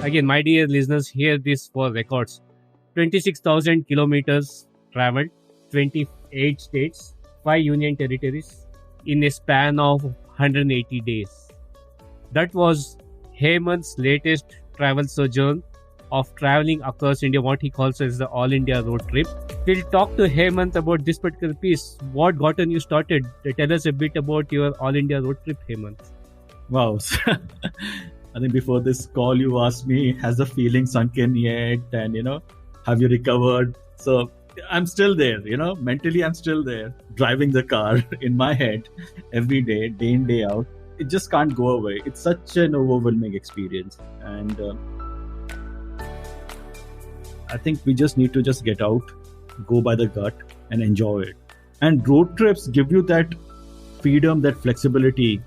Again, my dear listeners, hear this for records. 26,000 kilometers traveled, 28 states, 5 union territories in a span of 180 days. That was Hemant's latest travel sojourn of traveling across India, what he calls as the All India road trip. We'll talk to Hemant about this particular piece. What gotten you started? Tell us a bit about your All India road trip, Hemant. Wow. I think before this call, you asked me, has the feeling sunk in yet? And, have you recovered? So I'm still there, mentally I'm still there, driving the car in my head every day in, day out. It just can't go away. It's such an overwhelming experience. And I think we just need to just get out, go by the gut and enjoy it. And road trips give you that freedom, that flexibility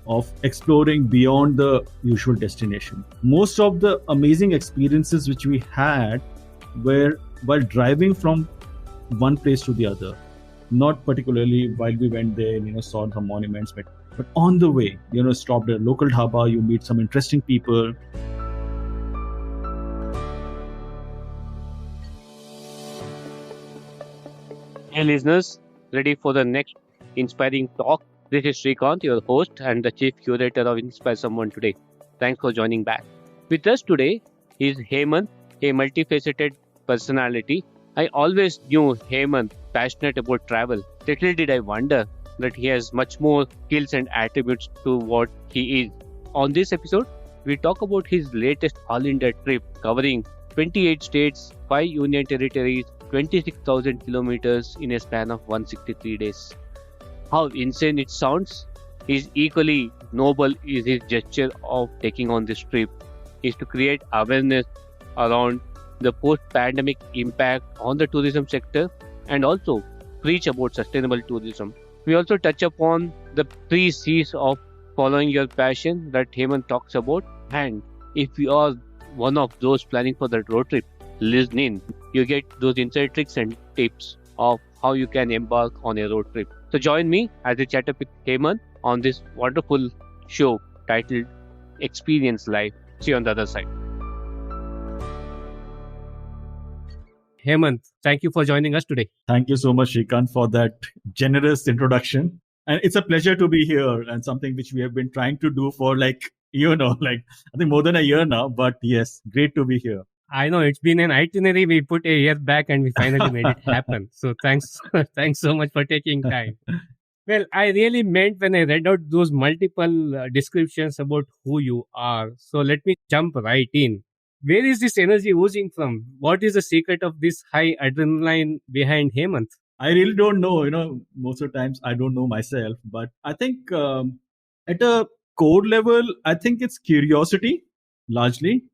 of exploring beyond the usual destination. Most of the amazing experiences which we had were while driving from one place to the other. Not particularly while we went there, saw some monuments, but on the way, stopped at a local dhaba, you meet some interesting people. Hey listeners, ready for the next inspiring talk? This is Srikanth, your host and the chief curator of Inspire Someone Today. Thanks for joining back. With us today is Hemant, a multifaceted personality. I always knew Hemant passionate about travel. Little did I wonder that he has much more skills and attributes to what he is. On this episode, we talk about his latest All India trip covering 28 states, 5 union territories, 26,000 kilometers in a span of 163 days. How insane it sounds is equally noble is his gesture of taking on this trip is to create awareness around the post-pandemic impact on the tourism sector and also preach about sustainable tourism. We also touch upon the 3 C's of following your passion that Hemant talks about, and if you are one of those planning for that road trip, listen in. You get those inside tricks and tips of how you can embark on a road trip. So join me as I chat up with Hemant on this wonderful show titled Experience Life. See you on the other side. Hemant, thank you for joining us today. Thank you so much, Srikanth, for that generous introduction. And it's a pleasure to be here and something which we have been trying to do for I think more than a year now. But yes, great to be here. I know it's been an itinerary we put a year back and we finally made it happen. So thanks so much for taking time. Well, I really meant when I read out those multiple descriptions about who you are. So let me jump right in. Where is this energy oozing from? What is the secret of this high adrenaline behind Hemant? I really don't know. Most of the times I don't know myself, but I think at a core level, I think it's curiosity largely.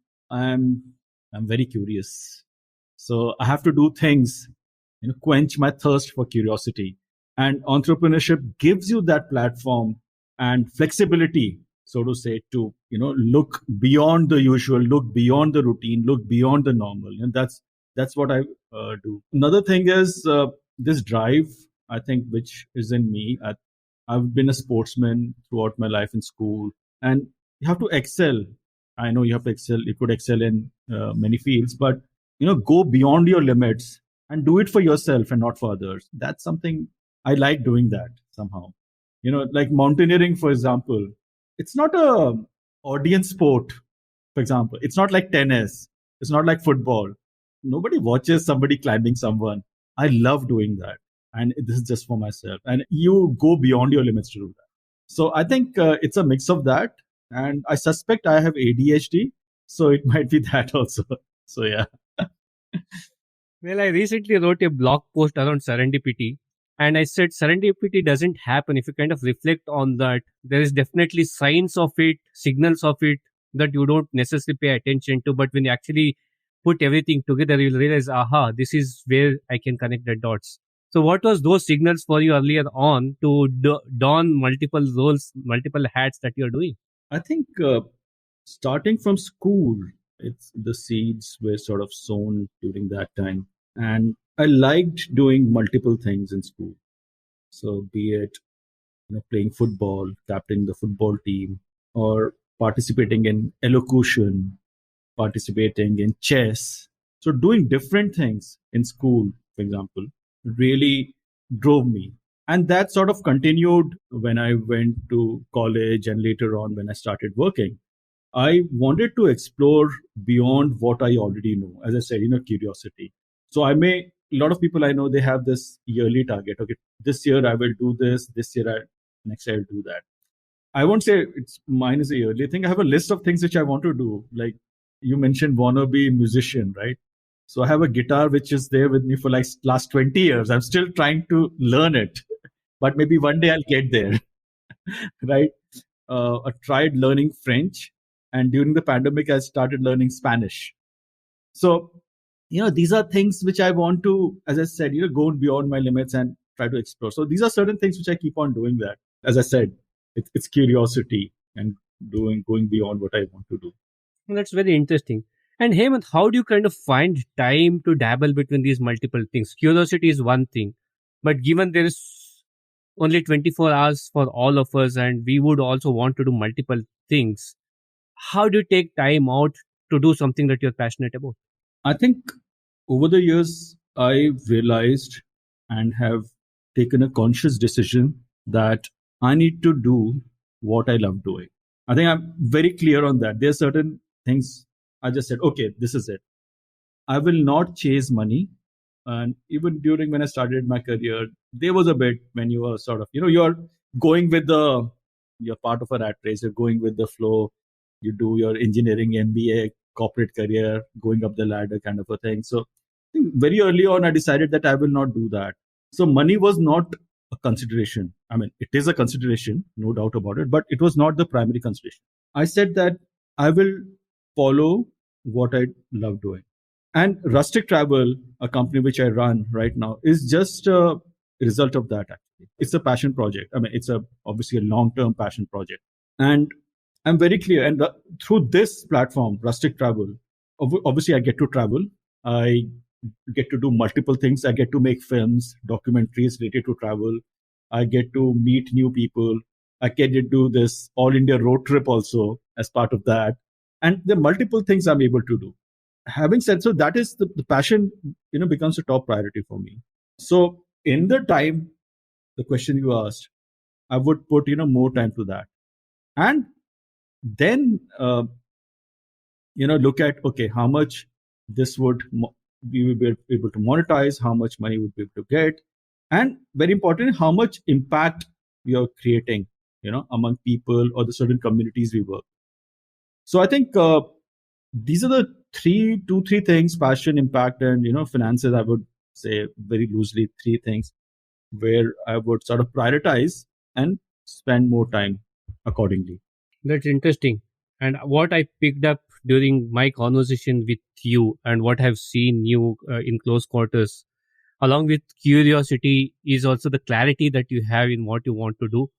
I'm very curious. So I have to do things, quench my thirst for curiosity. And entrepreneurship gives you that platform and flexibility, so to say, to, look beyond the usual, look beyond the routine, look beyond the normal. And that's what I do. Another thing is this drive, I think, which is in me. I've been a sportsman throughout my life in school, and you have to excel. I know you have to excel. You could excel in many fields, but go beyond your limits and do it for yourself and not for others. That's something I like doing that somehow. Like mountaineering, for example, it's not a audience sport. For example, it's not like tennis. It's not like football. Nobody watches somebody climbing someone. I love doing that, and this is just for myself. And you go beyond your limits to do that. So I think it's a mix of that. And I suspect I have ADHD, so it might be that also. So, yeah. Well, I recently wrote a blog post around serendipity, and I said serendipity doesn't happen. If you kind of reflect on that, there is definitely signs of it, signals of it that you don't necessarily pay attention to. But when you actually put everything together, you'll realize, aha, this is where I can connect the dots. So what was those signals for you earlier on to don multiple roles, multiple hats that you're doing? I think starting from school, it's the seeds were sort of sown during that time. And I liked doing multiple things in school. So be it, playing football, captaining the football team, or participating in elocution, participating in chess. So doing different things in school, for example, really drove me. And that sort of continued when I went to college and later on when I started working. I wanted to explore beyond what I already know. As I said, curiosity. So a lot of people I know, they have this yearly target. Okay, this year I will do this. Next year I'll do that. I won't say it's mine is a yearly thing. I have a list of things which I want to do. Like you mentioned, wanna be musician, right? So I have a guitar which is there with me for like last 20 years. I'm still trying to learn it, but maybe one day I'll get there, right? I tried learning French, and during the pandemic, I started learning Spanish. So, these are things which I want to, as I said, go beyond my limits and try to explore. So these are certain things which I keep on doing that. As I said, it's curiosity and going beyond what I want to do. That's very interesting. And Hemant, how do you kind of find time to dabble between these multiple things? Curiosity is one thing, but given there is only 24 hours for all of us and we would also want to do multiple things, how do you take time out to do something that you're passionate about? I think over the years, I've realized and have taken a conscious decision that I need to do what I love doing. I think I'm very clear on that. There are certain things I just said, okay, this is it. I will not chase money. And even during when I started my career, there was a bit when you were sort of, you're going with you're part of a rat race, you're going with the flow, you do your engineering, MBA, corporate career, going up the ladder kind of a thing. So I think very early on, I decided that I will not do that. So money was not a consideration. I mean, it is a consideration, no doubt about it, but it was not the primary consideration. I said that I will follow what I love doing. And Rustic Travel, a company which I run right now, is just a result of that. Actually, it's a passion project. I mean, it's obviously a long-term passion project, and I'm very clear. And through this platform, Rustic Travel, obviously I get to travel. I get to do multiple things. I get to make films, documentaries related to travel. I get to meet new people. I get to do this all India road trip also as part of that. And there are multiple things I'm able to do. Having said so, that is the passion, becomes a top priority for me. So in the time, the question you asked, I would put, more time to that. And then, look at, okay, how much this would we will be able to monetize, how much money would be able to get, and very important, how much impact we are creating, among people or the certain communities we work. So I think these are the two, three things: passion, impact, and finances. I would say very loosely three things where I would sort of prioritize and spend more time accordingly. That's interesting. And what I picked up during my conversation with you and what I've seen you in close quarters, along with curiosity, is also the clarity that you have in what you want to do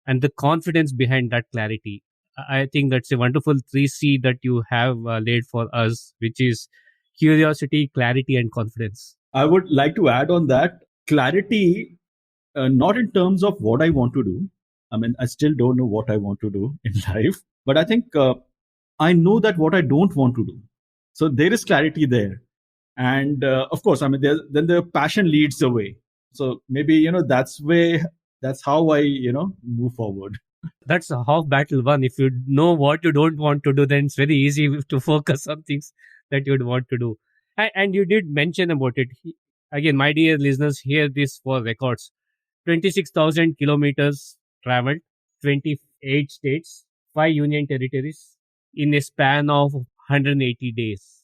and the confidence behind that clarity. I think that's a wonderful 3C that you have laid for us, which is curiosity, clarity, and confidence. I would like to add on that clarity, not in terms of what I want to do. I mean, I still don't know what I want to do in life, but I think I know that what I don't want to do. So there is clarity there. And of course, I mean, then the passion leads the way. So maybe, that's how I, move forward. That's a half battle won. If you know what you don't want to do, then it's very easy to focus on things that you'd want to do. And you did mention about it. Again, my dear listeners, hear this for records. 26,000 kilometers traveled, 28 states, 5 union territories in a span of 180 days.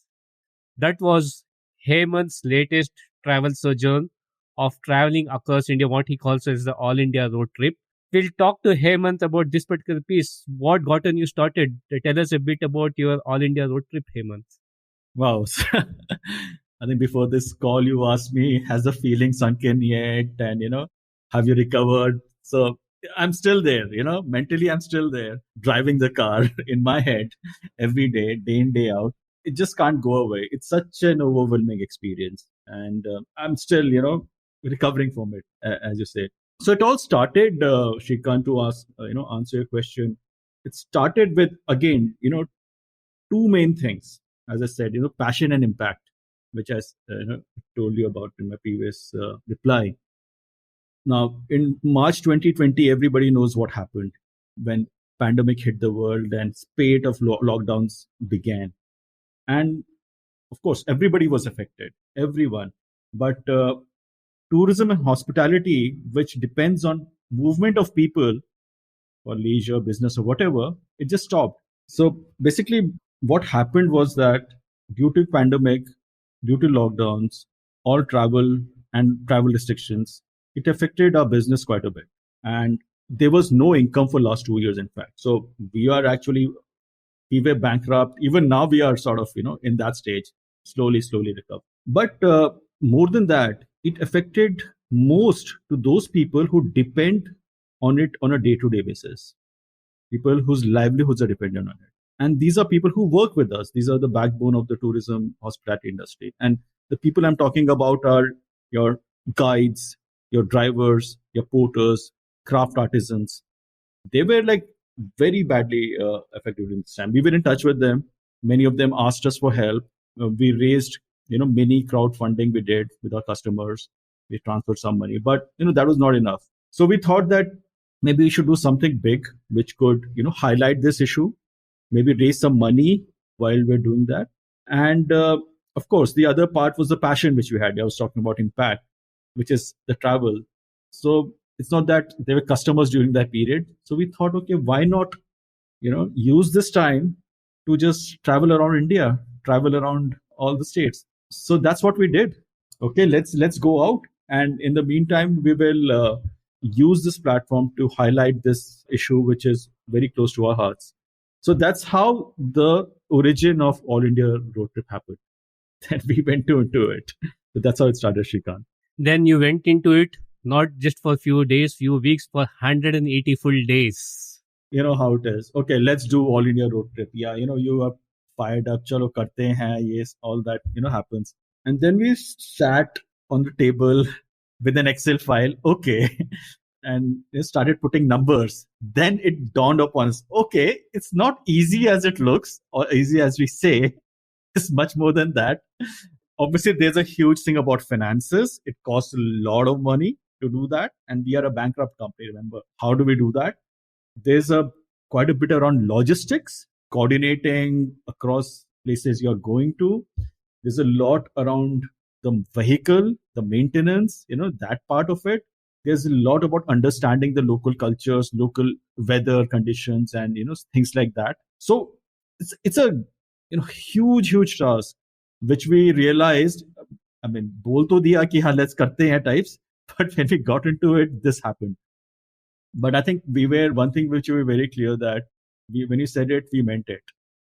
That was Hemant's latest travel sojourn of traveling across India, what he calls as the All India road trip. We'll talk to Hemant about this particular piece. What gotten you started? Tell us a bit about your All India road trip, Hemant. Wow. I think before this call, you asked me, has the feeling sunk in yet? And, have you recovered? So I'm still there, mentally, I'm still there, driving the car in my head every day in, day out. It just can't go away. It's such an overwhelming experience. And I'm still, recovering from it, as you say. So it all started, Shrikant, to answer your question. It started with, again, two main things. as I said, passion and impact, which I told you about in my previous reply. Now, in March 2020, everybody knows what happened when pandemic hit the world and spate of lockdowns began. And of course, everybody was affected, everyone. But tourism and hospitality, which depends on movement of people for leisure, business, or whatever, it just stopped. So basically, what happened was that due to pandemic, due to lockdowns, all travel and travel restrictions, it affected our business quite a bit. And there was no income for last 2 years, in fact. So we were bankrupt. Even now we are sort of, in that stage, slowly recover. But more than that, it affected most to those people who depend on it on a day-to-day basis, people whose livelihoods are dependent on it. And these are people who work with us. These are the backbone of the tourism hospitality industry. And the people I'm talking about are your guides, your drivers, your porters, craft artisans. They were like very badly affected in this time. We were in touch with them. Many of them asked us for help. We raised, many crowdfunding we did with our customers. We transferred some money, but that was not enough. So we thought that maybe we should do something big which could, highlight this issue, maybe raise some money while we're doing that. And of course, the other part was the passion which we had. I was talking about impact, which is the travel. So it's not that there were customers during that period. So we thought, okay, why not, use this time to just travel around India, travel around all the states. So that's what we did. Okay, let's go out. And in the meantime, we will use this platform to highlight this issue, which is very close to our hearts. So that's how the origin of All India Road Trip happened. That we went into it. So that's how it started, Shrikant. Then you went into it not just for a few days, few weeks, for 180 full days. You know how it is. Okay, let's do All India Road Trip. Yeah, you are fired up. Chalo karte hain. Yes, all that happens. And then we sat on the table with an Excel file. Okay. And they started putting numbers. Then it dawned upon us, okay, it's not easy as it looks or easy as we say. It's much more than that. Obviously, there's a huge thing about finances. It costs a lot of money to do that. And we are a bankrupt company, remember. How do we do that? There's quite a bit around logistics, coordinating across places you're going to. There's a lot around the vehicle, the maintenance, that part of it. There's a lot about understanding the local cultures, local weather conditions, and things like that. So it's a huge task, which we realized. I mean, bol to diya ki haan, let's karte hain types, but when we got into it, this happened. But I think one thing which we were very clear that when you said it, we meant it,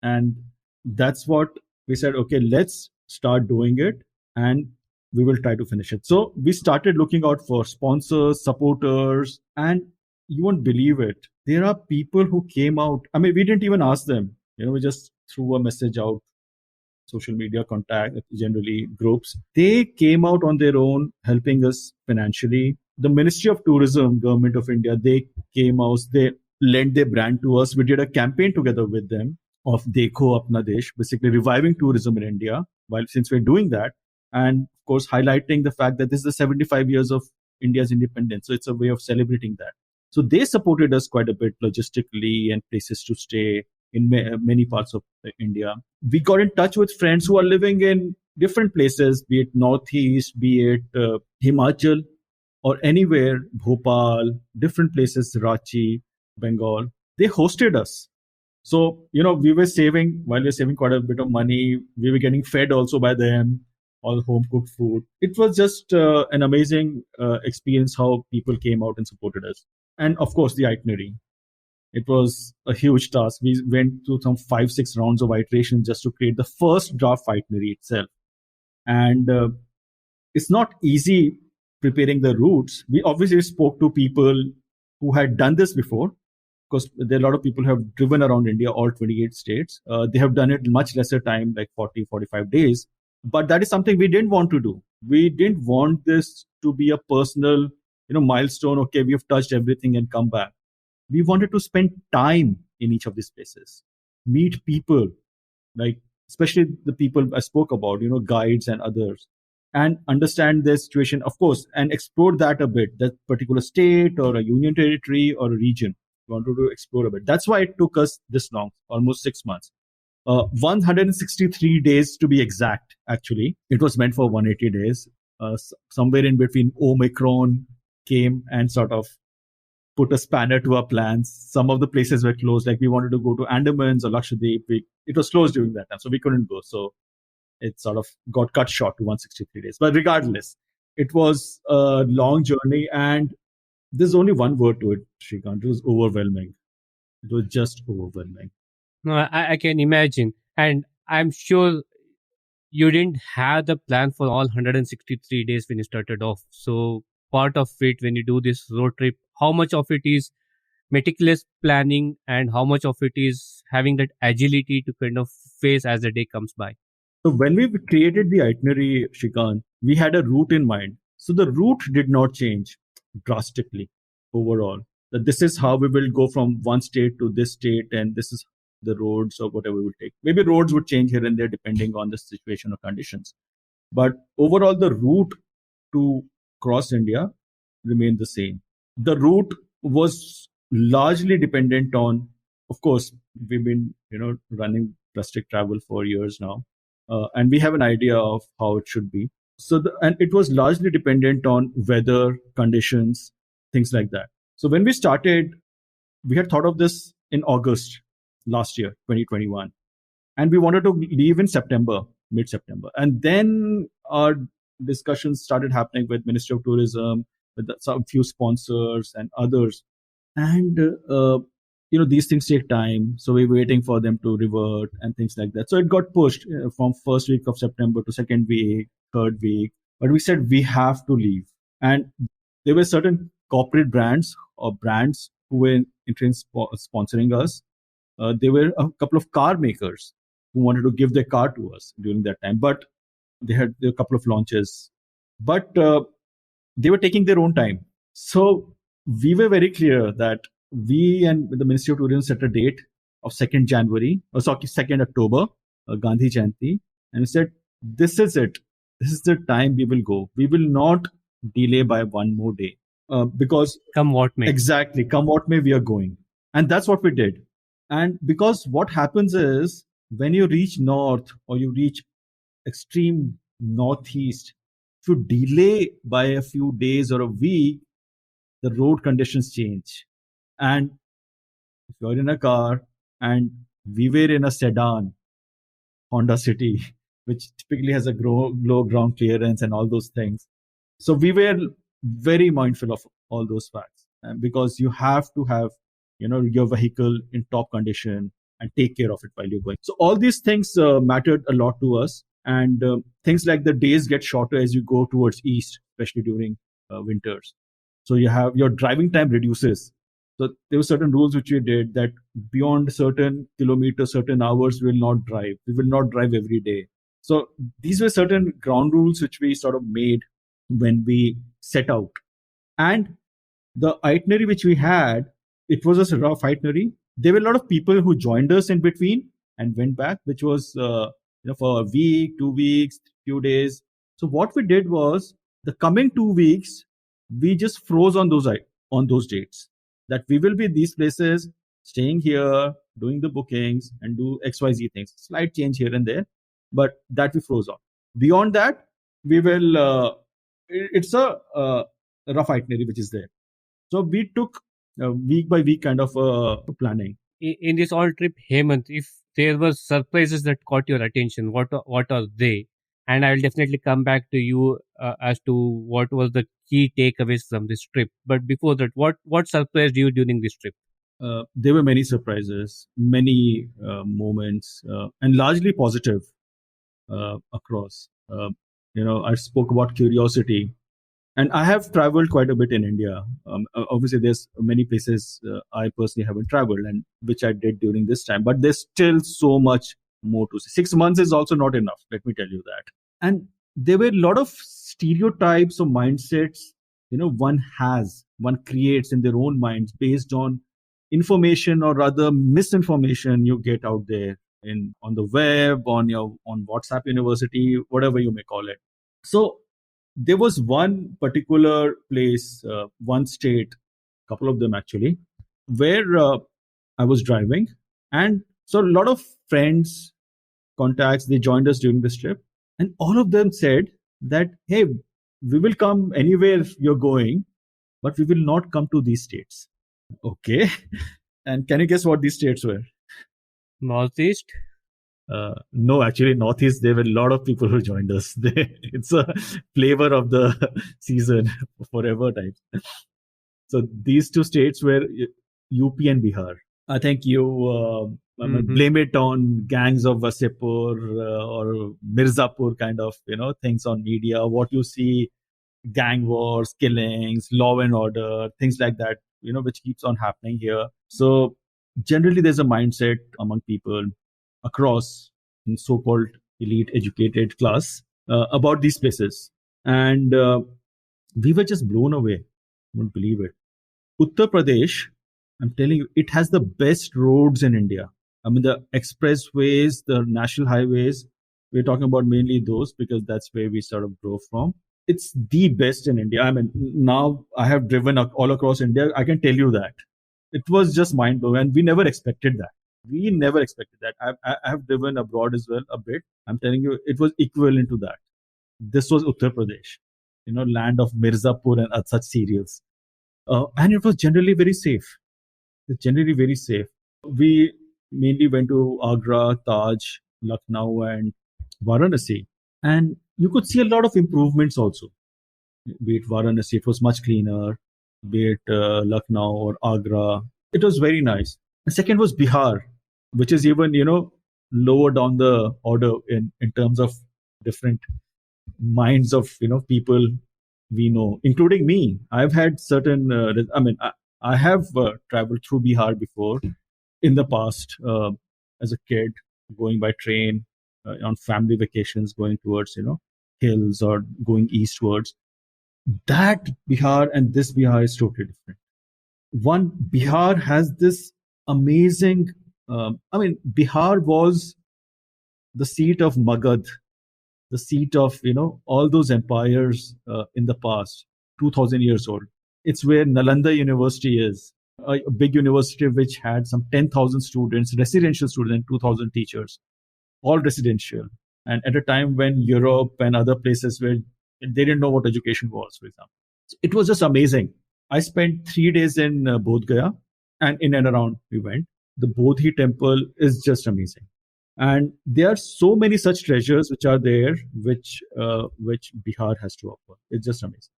and that's what we said. Okay, let's start doing it, and we will try to finish it. So we started looking out for sponsors, supporters, and you won't believe it. There are people who came out. I mean, we didn't even ask them. We just threw a message out, social media contact, generally groups. They came out on their own, helping us financially. The Ministry of Tourism, Government of India, they came out. They lent their brand to us. We did a campaign together with them of Dekho Apna Desh, basically reviving tourism in India. Since we're doing that, and of course highlighting the fact that this is the 75 years of India's independence, so it's a way of celebrating that. So they supported us quite a bit logistically and places to stay in many parts of India. We got in touch with friends who are living in different places, be it Northeast, be it Himachal, or anywhere, Bhopal, different places, Ranchi, Bengal. They hosted us. So, we were saving quite a bit of money. We were getting fed also by them, all home cooked food. It was just an amazing experience how people came out and supported us. And of course, the itinerary. It was a huge task. We went through some 5-6 rounds of iteration just to create the first draft itinerary itself. And it's not easy preparing the routes. We obviously spoke to people who had done this before, because there are a lot of people who have driven around India, all 28 states. They have done it in much lesser time, like 40-45 days. But that is something we didn't want to do. We didn't want this to be a personal, milestone. Okay, we have touched everything and come back. We wanted to spend time in each of these places, meet people, like especially the people I spoke about, guides and others, and understand their situation, of course, and explore that a bit, that particular state or a union territory or a region. We wanted to explore a bit. That's why it took us this long, almost 6 months. 163 days to be exact, actually. It was meant for 180 days. Somewhere in between, Omicron came and sort of put a spanner to our plans. Some of the places were closed. Like we wanted to go to Andamans or Lakshadweep. It was closed during that time, so we couldn't go. So it sort of got cut short to 163 days. But regardless, it was a long journey, and there's only one word to it, Shrikant. It was overwhelming. It was just overwhelming. No, I can imagine. And I'm sure you didn't have the plan for all 163 days when you started off. So part of it, when you do this road trip, how much of it is meticulous planning and how much of it is having that agility to kind of face as the day comes by? So when we created the itinerary, Shrikant, we had a route in mind. So the route did not change drastically overall. That this is how we will go from one state to this state, and this is the roads or whatever we will take. Maybe roads would change here and there depending on the situation or conditions. But overall, the route to cross India remained the same. The route was largely dependent on, of course, we've been running Rustik Travel for years now, and we have an idea of how it should be. So, and it was largely dependent on weather conditions, things like that. So when we started, we had thought of this in August last year, 2021, and we wanted to leave in September, mid-September, and then our discussions started happening with Ministry of Tourism, with some few sponsors and others, and these things take time, so we're waiting for them to revert and things like that. So it got pushed from first week of September to second week, third week, but we said we have to leave. And there were certain corporate brands or brands who were sponsoring us. There were a couple of car makers who wanted to give their car to us during that time, but they had a couple of launches, but they were taking their own time. So we were very clear that we and the Ministry of Tourism set a date of 2nd January, or 2nd October, Gandhi Jayanti, and we said, this is it. This is the time we will go. We will not delay by one more day, because come what may. Exactly, come what may, we are going. And that's what we did. And because what happens is, when you reach north or you reach extreme northeast, if you delay by a few days or a week, the road conditions change. And if you're in a car, and we were in a sedan, Honda City, which typically has a low ground clearance and all those things. So we were very mindful of all those facts, and because you have to have your vehicle in top condition and take care of it while you're going. So all these things mattered a lot to us, and things like the days get shorter as you go towards east, especially during winters. So you have your driving time reduces. So there were certain rules which we did, that beyond certain kilometers, certain hours, we will not drive. We will not drive every day. So these were certain ground rules which we sort of made when we set out. And the itinerary which we had, it was just a rough itinerary. There were a lot of people who joined us in between and went back, which was for a week, 2 weeks, few days. So what we did was, the coming 2 weeks, we just froze on those dates, that we will be these places, staying here, doing the bookings, and do XYZ things. Slight change here and there, but that we froze on. Beyond that, we will. It's a rough itinerary which is there. So we took week by week kind of planning. In this all trip, Hemant, if there were surprises that caught your attention, what are they? And I will definitely come back to you as to what was the key takeaways from this trip. But before that, what surprised you during this trip? There were many surprises, many moments, and largely positive across. I spoke about curiosity, and I have traveled quite a bit in India. Obviously, there's many places I personally haven't traveled, and which I did during this time. But there's still so much more to see. 6 months is also not enough. Let me tell you that. And there were a lot of stereotypes or mindsets. One creates in their own minds based on information or rather misinformation you get out there. in on the web, on WhatsApp University, whatever you may call it. So there was one particular place, one state, couple of them actually, where I was driving, and so a lot of friends, contacts, they joined us during this trip, and all of them said that, hey, we will come anywhere you're going, but we will not come to these states. Okay. And can you guess what these states were? Northeast. No, actually, Northeast, there were a lot of people who joined us. It's a flavor of the season forever time. So these two states were UP and Bihar. I think blame it on gangs of Wasipur or Mirzapur kind of, things on media. What you see, gang wars, killings, law and order, things like that, which keeps on happening here. So generally, there's a mindset among people across in so-called elite educated class about these places. And we were just blown away. You won't believe it. Uttar Pradesh, I'm telling you, it has the best roads in India. I mean, the expressways, the national highways, we're talking about mainly those because that's where we sort of drove from. It's the best in India. I mean, now I have driven all across India. I can tell you that. It was just mind blowing. And we never expected that. We never expected that. I have driven abroad as well a bit. I'm telling you, it was equivalent to that. This was Uttar Pradesh, land of Mirzapur and such serials. And it was generally very safe. It's generally very safe. We mainly went to Agra, Taj, Lucknow, and Varanasi. And you could see a lot of improvements also. Be it Varanasi, it was much cleaner. Be it Lucknow or Agra, it was very nice. And second was Bihar, which is even, lower down the order in terms of different minds of, people we know, including me. I've had certain, I have traveled through Bihar before in the past as a kid, going by train on family vacations, going towards, hills or going eastwards. That Bihar and this Bihar is totally different. One, Bihar has this amazing, Bihar was the seat of Magad, the seat of, all those empires in the past, 2000 years old. It's where Nalanda University is, a big university which had some 10,000 students, residential students, and 2,000 teachers, all residential. And at a time when Europe and other places where they didn't know what education was, for example. It was just amazing. I spent 3 days in Bodh Gaya, and in and around we went. The Bodhi temple is just amazing. And there are so many such treasures which are there, which Bihar has to offer. It's just amazing.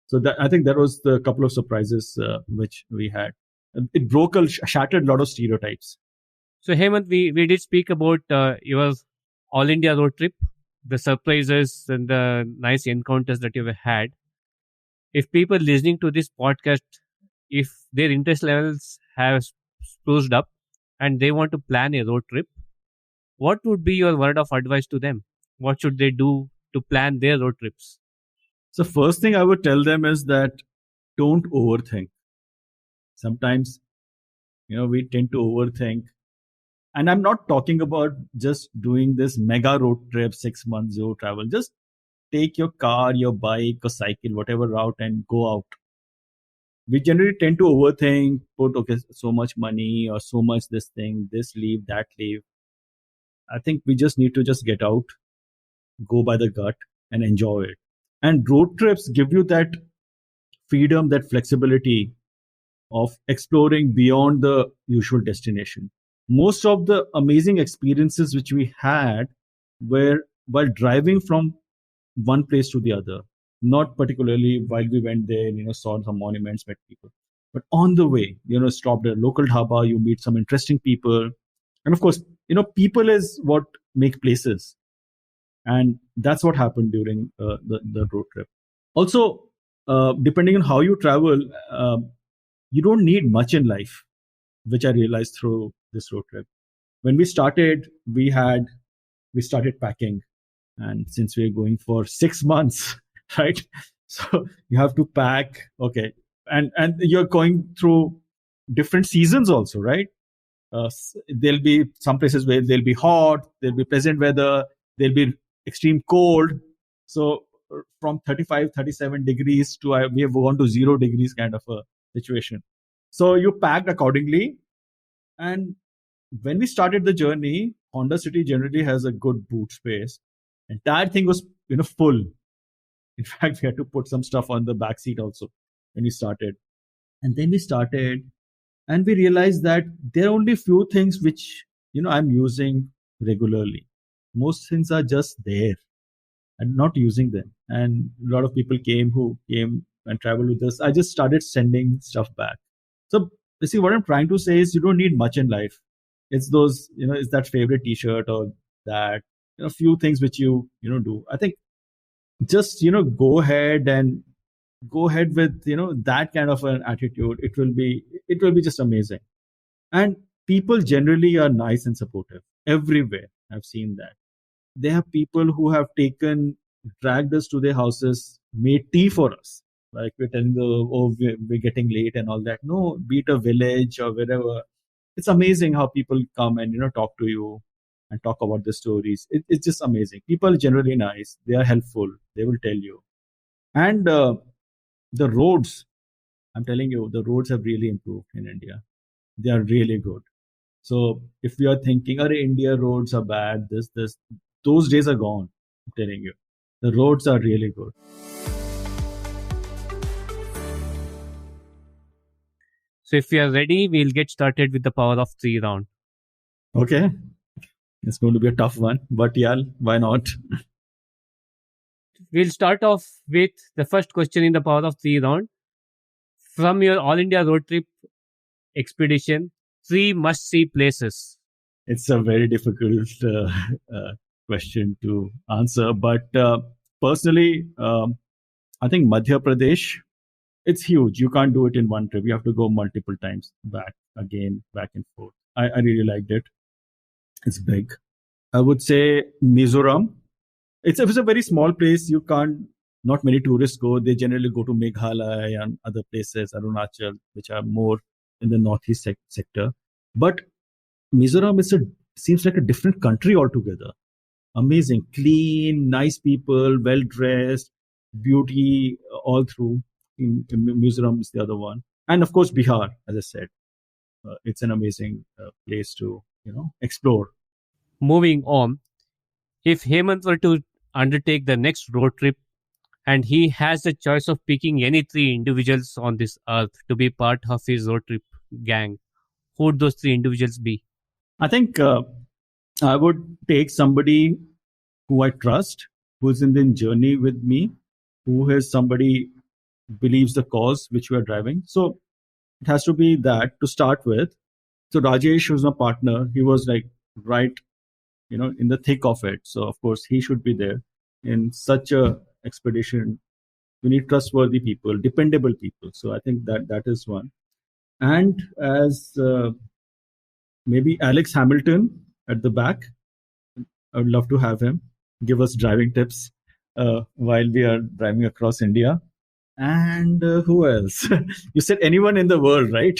So I think that was the couple of surprises which we had. It shattered a lot of stereotypes. So Hemant, we did speak about your all India road trip, the surprises and the nice encounters that you've had. If people listening to this podcast, if their interest levels have spruced up and they want to plan a road trip, what would be your word of advice to them? What should they do to plan their road trips? So first thing I would tell them is that don't overthink. Sometimes, we tend to overthink. And I'm not talking about just doing this mega road trip, 6 months, zero travel. Just take your car, your bike, or cycle, whatever route, and go out. We generally tend to overthink, put, so much money or so much this thing, this leave, that leave. I think we just need to just get out, go by the gut, and enjoy it. And road trips give you that freedom, that flexibility of exploring beyond the usual destination. Most of the amazing experiences which we had were while driving from one place to the other, not particularly while we went there, saw some monuments, met people, but on the way, stopped at a local dhaba, you meet some interesting people. And of course, people is what make places. And that's what happened during the road trip. Also, depending on how you travel, you don't need much in life, which I realized through this road trip. When we started, we started packing. And since we're going for 6 months, right? So you have to pack. Okay. And you're going through different seasons also, right? There'll be some places where there'll be hot, there'll be pleasant weather, there'll be extreme cold. So from 35, 37 degrees to we have gone to 0 degrees kind of a situation. So you packed accordingly. And when we started the journey, Honda City generally has a good boot space. Entire thing was full. In fact, we had to put some stuff on the back seat also when we started. And then we started, and we realized that there are only few things which I'm using regularly. Most things are just there and not using them. And a lot of people who came and traveled with us. I just started sending stuff back. So see, what I'm trying to say is you don't need much in life. It's those, it's that favorite T-shirt or that few things which you do. I think just go ahead with that kind of an attitude. It will be just amazing. And people generally are nice and supportive everywhere. I've seen that. There are people who have dragged us to their houses, made tea for us. Like we're telling we're getting late and all that. No, be it a village or wherever. It's amazing how people come and talk to you and talk about the stories. It's just amazing. People are generally nice. They are helpful. They will tell you. And the roads, I'm telling you, the roads have really improved in India. They are really good. So if you are thinking, "Arey, India roads are bad," those days are gone. I'm telling you, the roads are really good. So if you are ready, we'll get started with the power of three round. Okay, it's going to be a tough one, but yeah, why not? We'll start off with the first question in the power of three round. From your All India road trip expedition, 3 must-see places. It's a very difficult question to answer, but personally, I think Madhya Pradesh, it's huge. You can't do it in one trip. You have to go multiple times back and forth. I really liked it. It's big. I would say Mizoram. It's a very small place. Not many tourists go. They generally go to Meghalaya and other places, Arunachal, which are more in the northeast sector. But Mizoram seems like a different country altogether. Amazing, clean, nice people, well dressed, beauty all through. Mizoram is the other one, and of course Bihar. As I said, it's an amazing place to explore. Moving on, if Hemant were to undertake the next road trip and he has the choice of picking any 3 individuals on this earth to be part of his road trip gang, who would those 3 individuals be? I think I would take somebody who I trust, who's in the journey with me, who is somebody believes the cause which we are driving. So it has to be that to start with. So Rajesh, who's my partner, he was like right, in the thick of it. So of course he should be there. In such a expedition, we need trustworthy people, dependable people. So I think that is one. And as maybe Alex Hamilton at the back, I would love to have him give us driving tips while we are driving across India. And who else? You said anyone in the world, right?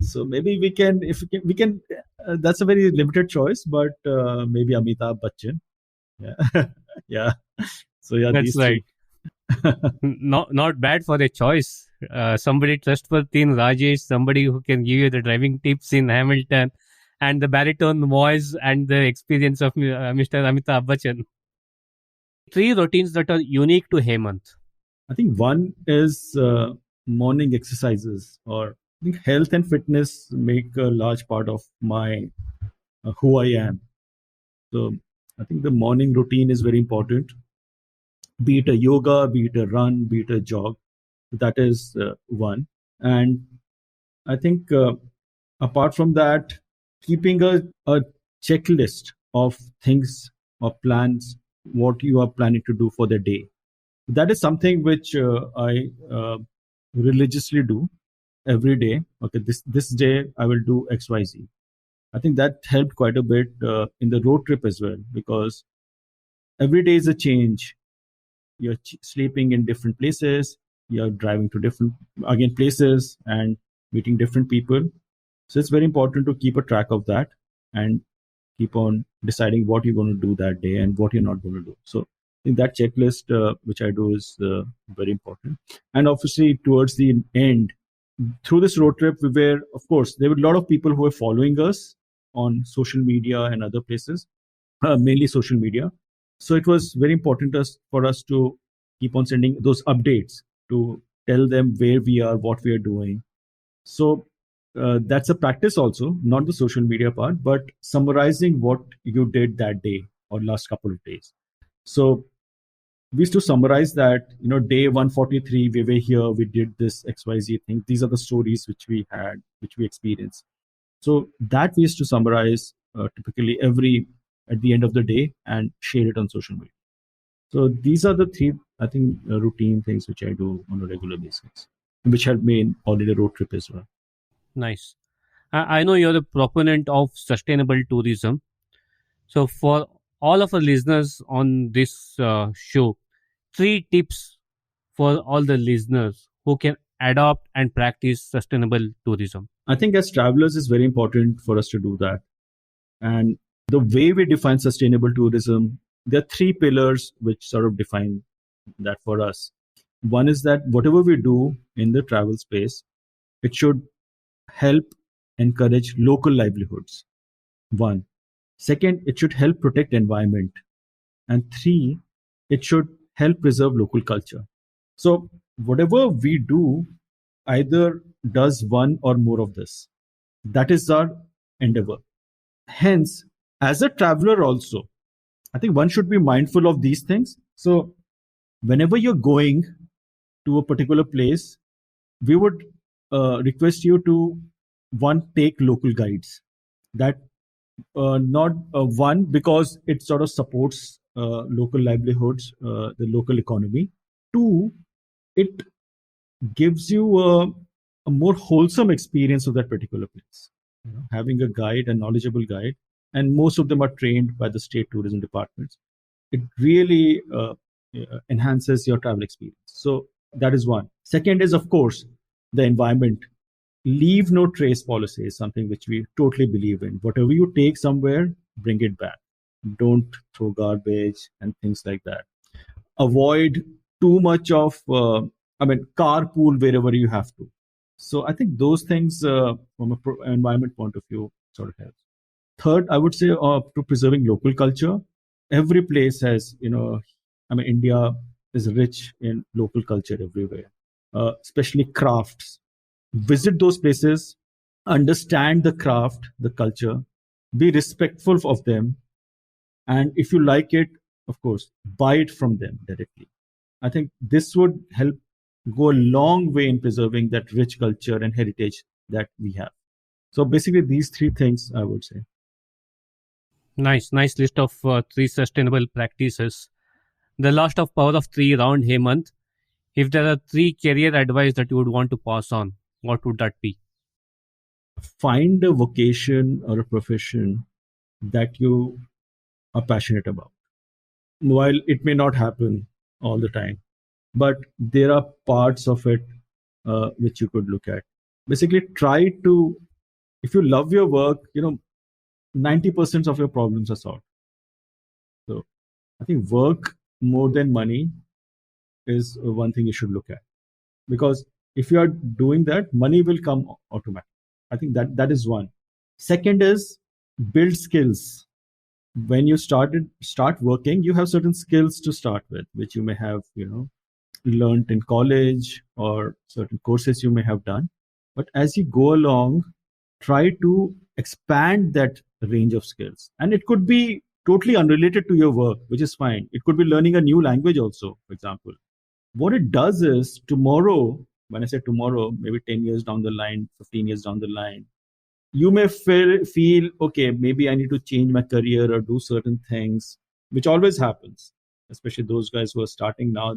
so maybe if we can that's a very limited choice, but maybe Amitabh Bachchan. Yeah. Yeah. So yeah, That's these right. Not bad for a choice. Somebody trustworthy in Rajesh, somebody who can give you the driving tips in Hamilton, and the baritone voice and the experience of Mr. Amitabh Bachchan. 3 routines that are unique to Hemant. I think one is morning exercises, or I think health and fitness make a large part of my who I am. So I think the morning routine is very important. Be it a yoga, be it a run, be it a jog. That is one. And I think apart from that, keeping a checklist of things or plans, what you are planning to do for the day. That is something which I religiously do every day. Okay, this day I will do XYZ. I think that helped quite a bit in the road trip as well, because every day is a change. You're sleeping in different places. You're driving to different places, and meeting different people. So it's very important to keep a track of that and keep on deciding what you're going to do that day and what you're not going to do. So I think that checklist, which I do, is very important. And obviously, towards the end, through this road trip, we were, of course, there were a lot of people who were following us on social media and other places, mainly social media. So it was very important for us to keep on sending those updates to tell them where we are, what we are doing. So that's a practice also, not the social media part, but summarizing what you did that day or last couple of days. So we used to summarize that, day 143, we were here, we did this XYZ thing. These are the stories which we had, which we experienced. So that we used to summarize typically at the end of the day and share it on social media. So these are the three, I think, routine things which I do on a regular basis, which help me in holiday road trip as well. Nice. I know you're a proponent of sustainable tourism. So, for all of our listeners on this show, three tips for all the listeners who can adopt and practice sustainable tourism. I think as travelers, it's very important for us to do that. And the way we define sustainable tourism, there are three pillars which sort of define that for us. One is that whatever we do in the travel space, it should help encourage local livelihoods. One. Second, it should help protect environment. And three, it should help preserve local culture. So whatever we do either does one or more of this. That is our endeavor. Hence, as a traveler also, I think one should be mindful of these things. So whenever you're going to a particular place, we would request you to one, take local guides. That not one, because it sort of supports local livelihoods, the local economy. Two, it gives you a more wholesome experience of that particular place. Having a guide, a knowledgeable guide, and most of them are trained by the state tourism departments. It really enhances your travel experience. So that is one. Second is, of course, the environment. Leave no trace policy is something which we totally believe in. Whatever you take somewhere, bring it back. Don't throw garbage and things like that. Avoid too much of, carpool wherever you have to. So I think those things, from an environment point of view, sort of helps. Third, I would say, to preserving local culture. Every place has, India is rich in local culture everywhere, especially crafts. Visit those places, understand the craft, the culture, be respectful of them, and if you like it, of course, buy it from them directly. I think this would help go a long way in preserving that rich culture and heritage that we have. So basically, these three things I would say. Nice list of three sustainable practices. The last of power of three round, Hemant. If there are three career advice that you would want to pass on, what would that be? Find a vocation or a profession that you are passionate about. While it may not happen all the time, but there are parts of it which you could look at. Basically, try to, if you love your work, 90% of your problems are solved. So I think work more than money is one thing you should look at, because if you are doing that, money will come automatically. I think that is one. Second is build skills. When you start working, you have certain skills to start with, which you may have learned in college or certain courses you may have done. But as you go along, try to expand that range of skills. And it could be totally unrelated to your work, which is fine. It could be learning a new language also, for example. What it does is, tomorrow, when I say tomorrow, maybe 10 years down the line, 15 years down the line, you may feel, okay, maybe I need to change my career or do certain things, which always happens, especially those guys who are starting now.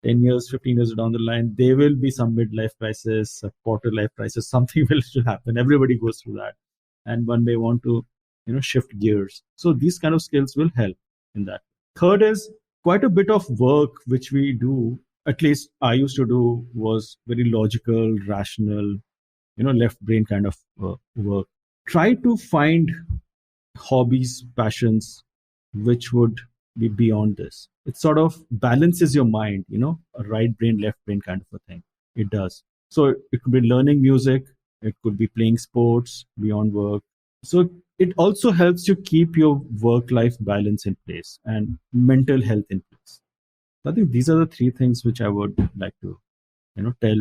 10 years, 15 years down the line, there will be some midlife crisis, a quarter life crisis, something will happen. Everybody goes through that. And one may want to, shift gears. So these kind of skills will help in that. Third is, quite a bit of work which we do, at least I used to do, was very logical, rational. left brain kind of work. Try to find hobbies, passions, which would be beyond this. It sort of balances your mind, a right brain, left brain kind of a thing. It does. So it could be learning music, it could be playing sports beyond work. So it also helps you keep your work life balance in place and mental health in place. I think these are the three things which I would like to, tell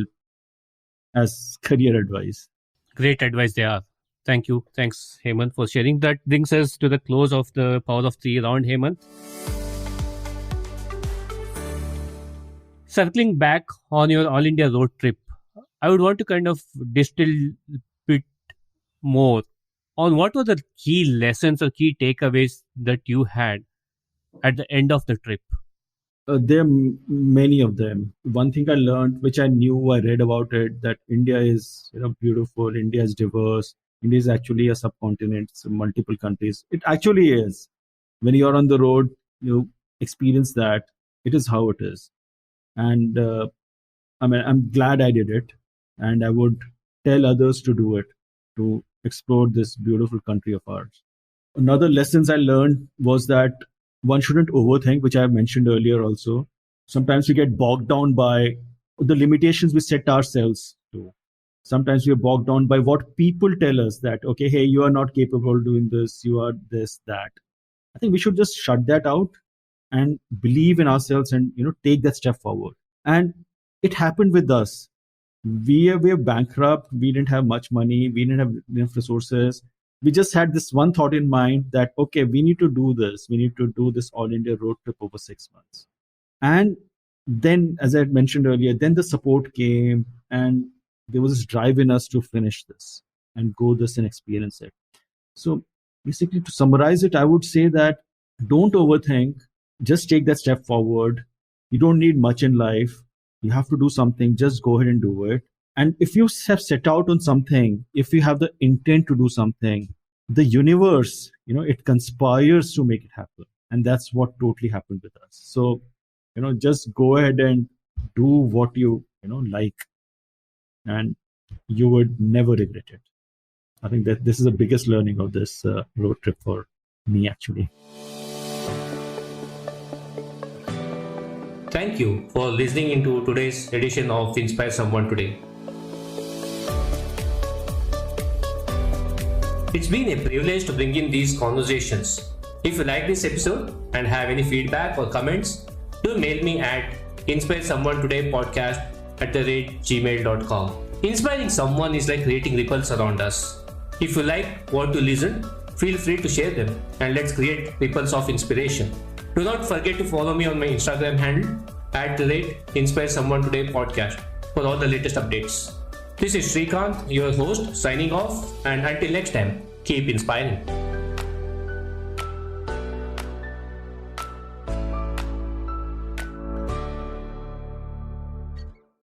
as career advice. Great advice there. Thank you. Thanks, Hemant, for sharing. That brings us to the close of the Power of Three round, Hemant. Circling back on your All India road trip, I would want to kind of distill a bit more on what were the key lessons or key takeaways that you had at the end of the trip. There are many of them. One thing I learned, which I knew, I read about it, that India is beautiful. India is diverse. India is actually a subcontinent, so multiple countries. It actually is. When you're on the road, you experience that. It is how it is. And I'm glad I did it, and I would tell others to do it, to explore this beautiful country of ours. Another lessons I learned was that one shouldn't overthink, which I have mentioned earlier also. Sometimes we get bogged down by the limitations we set ourselves to. Sometimes we are bogged down by what people tell us that, okay, hey, you are not capable of doing this, you are this, that. I think we should just shut that out and believe in ourselves and, take that step forward. And it happened with us. We were bankrupt. We didn't have much money. We didn't have enough resources. We just had this one thought in mind that, okay, we need to do this. We need to do this all India road trip over 6 months. And then, as I had mentioned earlier, then the support came and there was this drive in us to finish this and go this and experience it. So basically, to summarize it, I would say that don't overthink. Just take that step forward. You don't need much in life. You have to do something. Just go ahead and do it. And if you have set out on something, if you have the intent to do something, the universe, it conspires to make it happen. And that's what totally happened with us. So, just go ahead and do what you, like, and you would never regret it. I think that this is the biggest learning of this road trip for me, actually. Thank you for listening into today's edition of Inspire Someone Today. It's been a privilege to bring in these conversations. If you like this episode and have any feedback or comments, do mail me at inspiresomeonetodaypodcast@gmail.com. Inspiring someone is like creating ripples around us. If you like what you listen, feel free to share them and let's create ripples of inspiration. Do not forget to follow me on my Instagram handle @InspireSomeoneTodayPodcast for all the latest updates. This is Srikanth, your host, signing off, and until next time, keep inspiring.